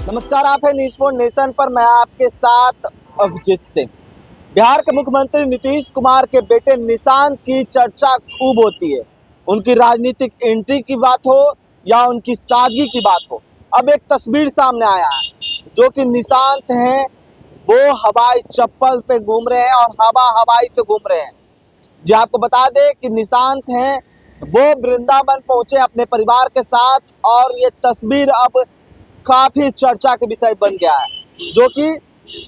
नमस्कार, आप है न्यूज़ फॉर नेशन पर। मैं आपके साथ अभिजीत सिंह। बिहार के मुख्यमंत्री नीतीश कुमार के बेटे निशांत की चर्चा खूब होती है। उनकी राजनीतिक एंट्री की बात हो या उनकी सादगी की बात हो, अब एक तस्वीर सामने आया है जो कि निशांत हैं, वो हवाई चप्पल पे घूम रहे हैं और हवाई से घूम रहे हैं। जी आपको बता दें कि निशांत हैं, वो वृंदावन पहुंचे अपने परिवार के साथ और ये तस्वीर अब काफी चर्चा के विषय बन गया है। जो कि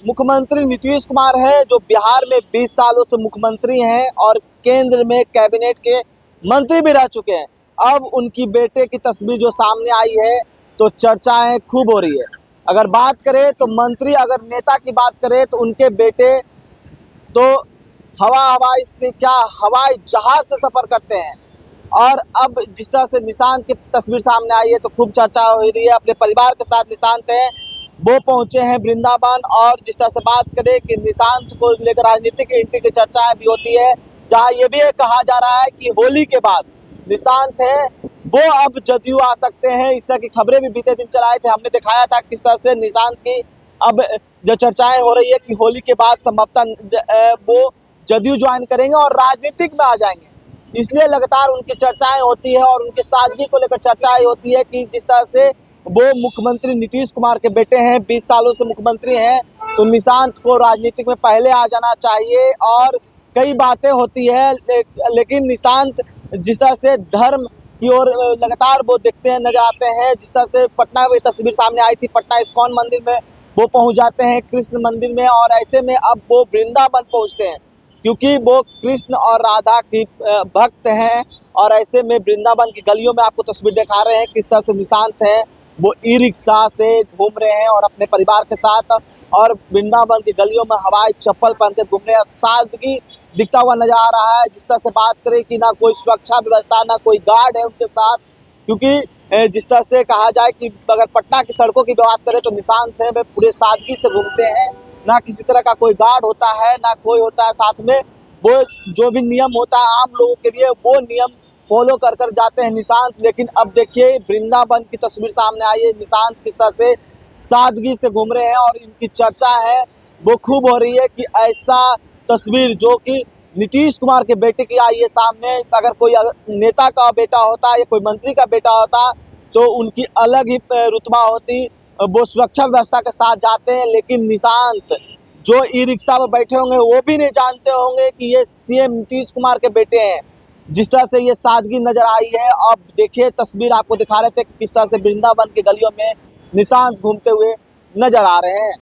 मुख्यमंत्री नीतीश कुमार है, जो बिहार में 20 सालों से मुख्यमंत्री हैं और केंद्र में कैबिनेट के मंत्री भी रह चुके हैं। अब उनकी बेटे की तस्वीर जो सामने आई है तो चर्चाएं खूब हो रही है। अगर बात करें तो मंत्री, अगर नेता की बात करें तो उनके बेटे तो हवाई से क्या हवाई जहाज से सफर करते हैं। और अब जिस तरह से निशांत की तस्वीर सामने आई है तो खूब चर्चा हो रही है। अपने परिवार के साथ निशांत हैं, वो पहुंचे हैं वृंदावन। और जिस तरह से बात करें कि निशांत को लेकर राजनीतिक एंट्री की चर्चाएं भी होती है, जहां ये भी कहा जा रहा है कि होली के बाद निशांत है वो अब जदयू आ सकते हैं। इस तरह की खबरें भी बीते दिन चलाए थे, हमने दिखाया था किस तरह से निशांत की अब जो चर्चाएं हो रही है कि होली के बाद संभवतः वो जदयू ज्वाइन करेंगे और राजनीतिक में आ जाएंगे। इसलिए लगातार उनकी चर्चाएं होती है और उनकी सादगी को लेकर चर्चाएं होती है कि जिस तरह से वो मुख्यमंत्री नीतीश कुमार के बेटे हैं, 20 सालों से मुख्यमंत्री हैं, तो निशांत को राजनीतिक में पहले आ जाना चाहिए। और कई बातें होती है लेकिन निशांत जिस तरह से धर्म की ओर लगातार वो दिखते हैं, नजर आते हैं। जिस तरह से पटना में तस्वीर सामने आई थी, पटना इस्कॉन मंदिर में वो पहुंच जाते हैं, कृष्ण मंदिर में, और ऐसे में अब वो वृंदावन पहुंचते हैं क्योंकि वो कृष्ण और राधा की भक्त हैं। और ऐसे में वृंदावन की गलियों में आपको तस्वीर दिखा रहे हैं किस तरह से निशांत हैं, वो ई रिक्शा से घूम रहे हैं और अपने परिवार के साथ, और वृंदावन की गलियों में हवाई चप्पल पहन के घूम रहे हैं। सादगी दिखता हुआ नजर आ रहा है। जिस तरह से बात करें कि ना कोई सुरक्षा व्यवस्था, ना कोई गार्ड है उनके साथ, क्योंकि जिस तरह से कहा जाए कि अगर पटना की सड़कों की बात करें तो निशांत हैं वे पूरे सादगी से घूमते हैं। ना किसी तरह का कोई गार्ड होता है, ना कोई होता है साथ में। वो जो भी नियम होता है आम लोगों के लिए, वो नियम फॉलो कर कर जाते हैं निशांत। लेकिन अब देखिए वृंदावन की तस्वीर सामने आई है, निशांत किस तरह से सादगी से घूम रहे हैं और इनकी चर्चा है वो खूब हो रही है कि ऐसा तस्वीर जो कि नीतीश कुमार के बेटे की आई है सामने, अगर कोई नेता का बेटा होता या कोई मंत्री का बेटा होता तो उनकी अलग ही रुतबा होती, वो सुरक्षा व्यवस्था के साथ जाते हैं। लेकिन निशांत जो ई रिक्शा पर बैठे होंगे वो भी नहीं जानते होंगे कि ये सीएम नीतीश कुमार के बेटे हैं। जिस तरह से ये सादगी नजर आई है, अब देखिए तस्वीर आपको दिखा रहे थे किस तरह से वृंदावन की गलियों में निशांत घूमते हुए नजर आ रहे हैं।